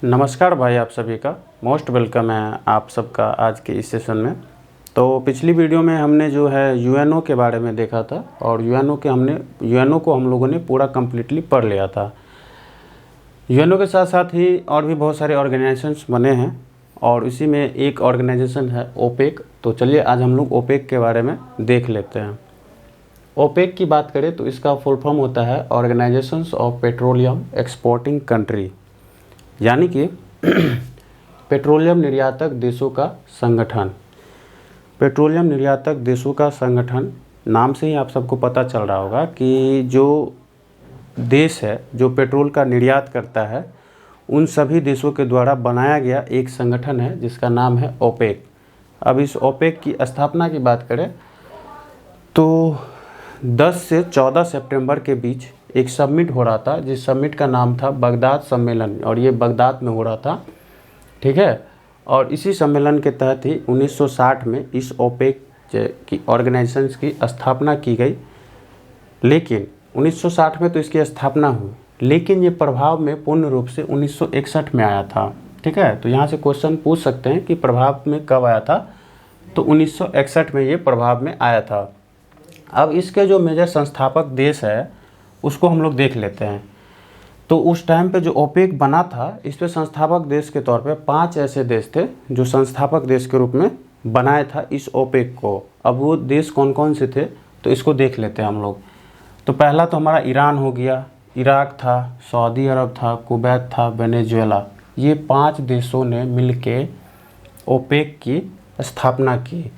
नमस्कार भाई, आप सभी का मोस्ट वेलकम है आप सबका आज के इस सेशन में। तो पिछली वीडियो में हमने जो है यूएनओ के बारे में देखा था और यूएनओ को हम लोगों ने पूरा कम्प्लीटली पढ़ लिया था। यूएनओ के साथ साथ ही और भी बहुत सारे ऑर्गेनाइजेशंस बने हैं और इसी में एक ऑर्गेनाइजेशन है ओपेक। तो चलिए आज हम लोग ओपेक के बारे में देख लेते हैं। ओपेक की बात करें तो इसका फुल फॉर्म होता है organisations of petroleum exporting country, यानी कि पेट्रोलियम निर्यातक देशों का संगठन। पेट्रोलियम निर्यातक देशों का संगठन नाम से ही आप सबको पता चल रहा होगा कि जो देश है जो पेट्रोल का निर्यात करता है उन सभी देशों के द्वारा बनाया गया एक संगठन है जिसका नाम है ओपेक। अब इस ओपेक की स्थापना की बात करें तो 10 से 14 सितंबर के बीच एक समिट हो रहा था, जिस समिट का नाम था बगदाद सम्मेलन, और ये बगदाद में हो रहा था, ठीक है। और इसी सम्मेलन के तहत ही 1960 में इस ओपेक की ऑर्गेनाइजेशंस की स्थापना की गई। लेकिन 1960 में तो इसकी स्थापना हुई, लेकिन ये प्रभाव में पूर्ण रूप से 1961 में आया था, ठीक है। तो यहाँ से क्वेश्चन पूछ सकते हैं कि प्रभाव में कब आया था, तो 1961 में ये प्रभाव में आया था। अब इसके जो मेजर संस्थापक देश है उसको हम लोग देख लेते हैं। तो उस टाइम पे जो ओपेक बना था इस पे संस्थापक देश के तौर पे 5 ऐसे देश थे जो संस्थापक देश के रूप में बनाया था इस ओपेक को। अब वो देश कौन कौन से थे तो इसको देख लेते हैं हम लोग। तो पहला तो हमारा ईरान हो गया, इराक था, सऊदी अरब था, कुवैत था, वेनेजुएला। ये 5 देशों ने मिल के ओपेक की स्थापना की।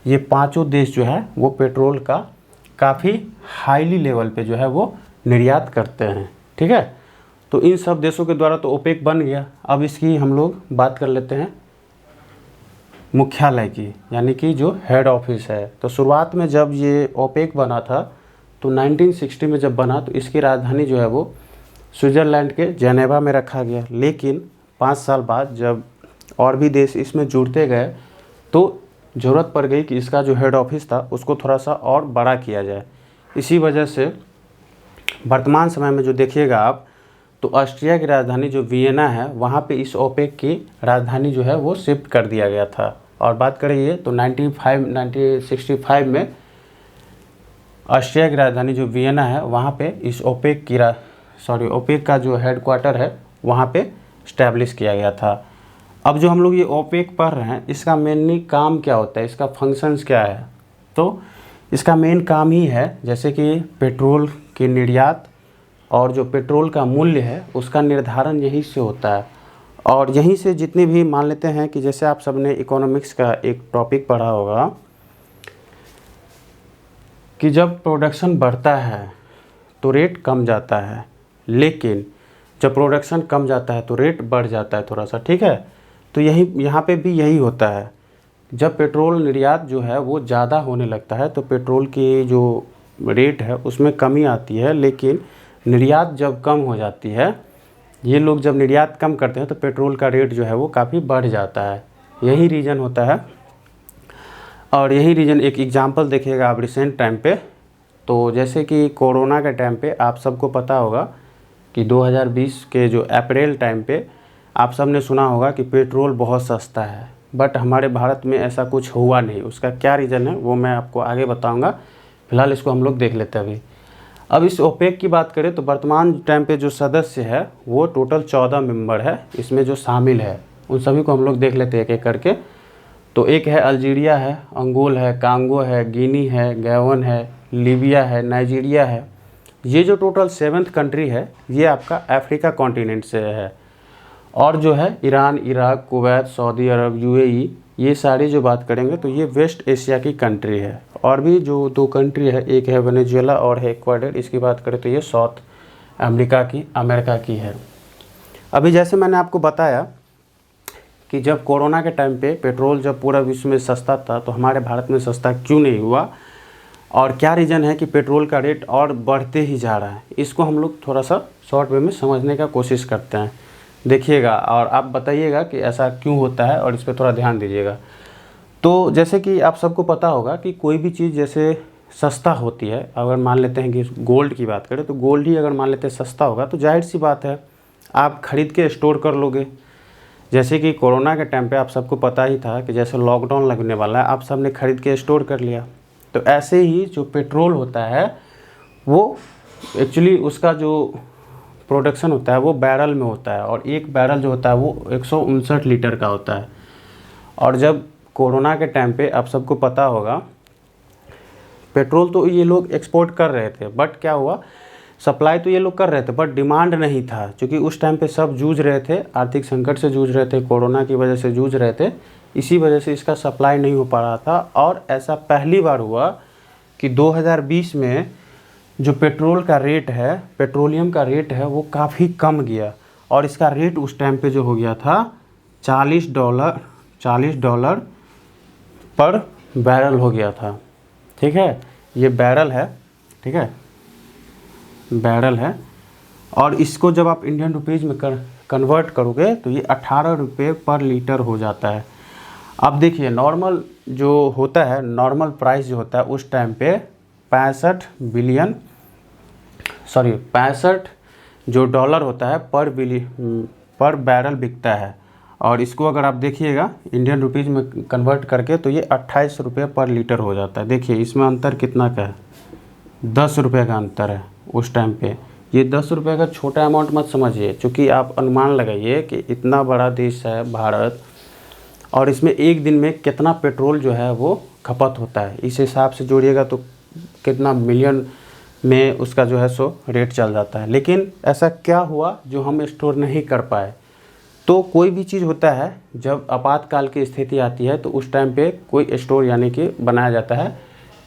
ये पाँचों देश जो है वो पेट्रोल का काफ़ी हाईली लेवल पे जो है वो निर्यात करते हैं, ठीक है। तो इन सब देशों के द्वारा तो ओपेक बन गया। अब इसकी हम लोग बात कर लेते हैं मुख्यालय की, यानी कि जो हेड ऑफिस है। तो शुरुआत में जब ये ओपेक बना था तो 1960 में जब बना तो इसकी राजधानी जो है वो स्विट्ज़रलैंड के जेनेवा में रखा गया। लेकिन 5 साल बाद जब और भी देश इसमें जुड़ते गए तो ज़रूरत पड़ गई कि इसका जो हेड ऑफिस था उसको थोड़ा सा और बड़ा किया जाए। इसी वजह से वर्तमान समय में जो देखिएगा आप तो ऑस्ट्रिया की राजधानी जो वियना है वहाँ पे इस ओपेक की राजधानी जो है वो शिफ्ट कर दिया गया था। और बात करें ये तो 1965 में ऑस्ट्रिया की राजधानी जो वियना है वहाँ पे इस ओपेक का जो हेड क्वार्टर है वहाँ पे इस्टेब्लिश किया गया था। अब जो हम लोग ये ओपेक पढ़ रहे हैं इसका मेनली काम क्या होता है, इसका फंक्शंस क्या है, तो इसका मेन काम ही है जैसे कि पेट्रोल की निर्यात और जो पेट्रोल का मूल्य है उसका निर्धारण यहीं से होता है। और यहीं से जितनी भी मान लेते हैं कि जैसे आप सबने इकोनॉमिक्स का एक टॉपिक पढ़ा होगा कि जब प्रोडक्शन बढ़ता है तो रेट कम जाता है, लेकिन जब प्रोडक्शन कम जाता है तो रेट बढ़ जाता है थोड़ा सा, ठीक है। तो यहाँ पे भी यही होता है। जब पेट्रोल निर्यात जो है वो ज़्यादा होने लगता है तो पेट्रोल की जो रेट है उसमें कमी आती है, लेकिन निर्यात जब कम हो जाती है, ये लोग जब निर्यात कम करते हैं तो पेट्रोल का रेट जो है वो काफ़ी बढ़ जाता है। यही रीज़न होता है। और यही रीज़न एक एग्जांपल देखिएगा आप रिसेंट टाइम पे, तो जैसे कि कोरोना के टाइम पे आप सबको पता होगा कि 2020 के जो अप्रैल टाइम पे आप सब ने सुना होगा कि पेट्रोल बहुत सस्ता है, बट हमारे भारत में ऐसा कुछ हुआ नहीं। उसका क्या रीज़न है वो मैं आपको आगे बताऊंगा। फिलहाल इसको हम लोग देख लेते हैं अभी। अब इस ओपेक की बात करें तो वर्तमान टाइम पे जो सदस्य है वो टोटल 14 मेंबर है। इसमें जो शामिल है उन सभी को हम लोग देख लेते हैं एक एक करके। तो एक है अल्जीरिया है, अंगोल है, कांगो है, गिनी है, गैबन है, लीबिया है, नाइजीरिया है। ये जो टोटल 7th कंट्री है ये आपका अफ्रीका कॉन्टिनेंट से है। और जो है ईरान, इराक, कुवैत, सऊदी अरब, यूएई, ये सारी जो बात करेंगे तो ये वेस्ट एशिया की कंट्री है। और भी जो 2 कंट्री है, एक है वेनेजुएला और है इक्वाडोर, इसकी बात करें तो ये साउथ अमेरिका की है। अभी जैसे मैंने आपको बताया कि जब कोरोना के टाइम पे पेट्रोल जब पूरा विश्व में सस्ता था तो हमारे भारत में सस्ता क्यों नहीं हुआ और क्या रीज़न है कि पेट्रोल का रेट और बढ़ते ही जा रहा है, इसको हम लोग थोड़ा सा शॉर्ट वे में समझने का कोशिश करते हैं। देखिएगा और आप बताइएगा कि ऐसा क्यों होता है और इस पर थोड़ा ध्यान दीजिएगा। तो जैसे कि आप सबको पता होगा कि कोई भी चीज़ जैसे सस्ता होती है, अगर मान लेते हैं कि गोल्ड की बात करें तो गोल्ड ही अगर मान लेते हैं सस्ता होगा तो जाहिर सी बात है आप ख़रीद के स्टोर कर लोगे, जैसे कि कोरोना के टाइम पे आप सबको पता ही था कि जैसे लॉकडाउन लगने वाला है, आप सब ने खरीद के स्टोर कर लिया। तो ऐसे ही जो पेट्रोल होता है वो एक्चुअली उसका जो प्रोडक्शन होता है वो बैरल में होता है, और एक बैरल जो होता है वो 159 लीटर का होता है। और जब कोरोना के टाइम पे आप सबको पता होगा, पेट्रोल तो ये लोग एक्सपोर्ट कर रहे थे, बट क्या हुआ, सप्लाई तो ये लोग कर रहे थे बट डिमांड नहीं था, क्योंकि उस टाइम पे सब जूझ रहे थे, आर्थिक संकट से जूझ रहे थे, कोरोना की वजह से जूझ रहे थे, इसी वजह से इसका सप्लाई नहीं हो पा रहा था। और ऐसा पहली बार हुआ कि 2020 में जो पेट्रोल का रेट है, पेट्रोलियम का रेट है, वो काफ़ी कम गया, और इसका रेट उस टाइम पे जो हो गया था $40 पर बैरल हो गया था। ठीक है, ये बैरल है, ठीक है, बैरल है। और इसको जब आप इंडियन रुपीज़ में कन्वर्ट करोगे तो ये 18 रुपये पर लीटर हो जाता है। अब देखिए नॉर्मल जो होता है, नॉर्मल प्राइस जो होता है उस टाइम पे 65 जो डॉलर होता है पर बैरल बिकता है। और इसको अगर आप देखिएगा इंडियन रुपीज़ में कन्वर्ट करके तो ये 28 रुपये पर लीटर हो जाता है। देखिए इसमें अंतर कितना का है, 10 रुपये का अंतर है उस टाइम पे। ये 10 रुपये का छोटा अमाउंट मत समझिए, क्योंकि आप अनुमान लगाइए कि इतना बड़ा देश है भारत, और इसमें एक दिन में कितना पेट्रोल जो है वो खपत होता है, इस हिसाब से जोड़िएगा तो कितना मिलियन में उसका जो है सो रेट चल जाता है। लेकिन ऐसा क्या हुआ जो हम स्टोर नहीं कर पाए। तो कोई भी चीज़ होता है जब आपातकाल की स्थिति आती है तो उस टाइम पे कोई स्टोर यानी कि बनाया जाता है,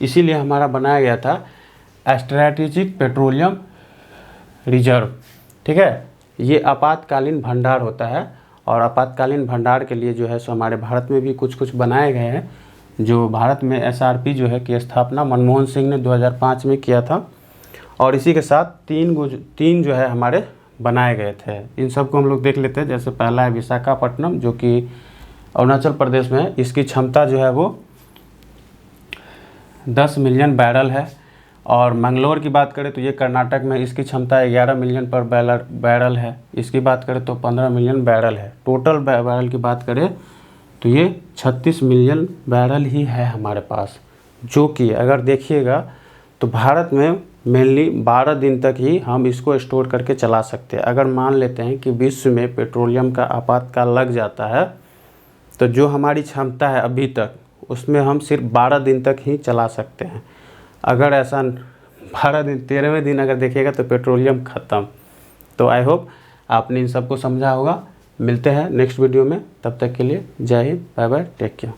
इसीलिए हमारा बनाया गया था स्ट्रैटेजिक पेट्रोलियम रिजर्व। ठीक है, ये आपातकालीन भंडार होता है, और आपातकालीन भंडार के लिए जो है सो हमारे भारत में भी कुछ बनाए गए हैं। जो भारत में SRP जो है की स्थापना मनमोहन सिंह ने 2005 में किया था, और इसी के साथ तीन जो है हमारे बनाए गए थे। इन सब को हम लोग देख लेते हैं। जैसे पहला है विशाखापट्टनम, जो कि अरुणाचल प्रदेश में है। इसकी क्षमता जो है वो 10 मिलियन बैरल है। और मंगलोर की बात करें तो ये कर्नाटक में, इसकी क्षमता 11 मिलियन पर बैरल है। इसकी बात करें तो 15 मिलियन बैरल है। टोटल बैरल की बात करें तो ये 36 मिलियन बैरल ही है हमारे पास, जो कि अगर देखिएगा तो भारत में मेनली 12 दिन तक ही हम इसको स्टोर करके चला सकते हैं। अगर मान लेते हैं कि विश्व में पेट्रोलियम का आपातकाल लग जाता है तो जो हमारी क्षमता है अभी तक, उसमें हम सिर्फ 12 दिन तक ही चला सकते हैं। अगर ऐसा 12 दिन, 13वें दिन अगर देखिएगा तो पेट्रोलियम ख़त्म। तो आई होप आपने इन सबको समझा होगा। मिलते हैं नेक्स्ट वीडियो में, तब तक के लिए जय हिंद, बाय बाय, टेक केयर।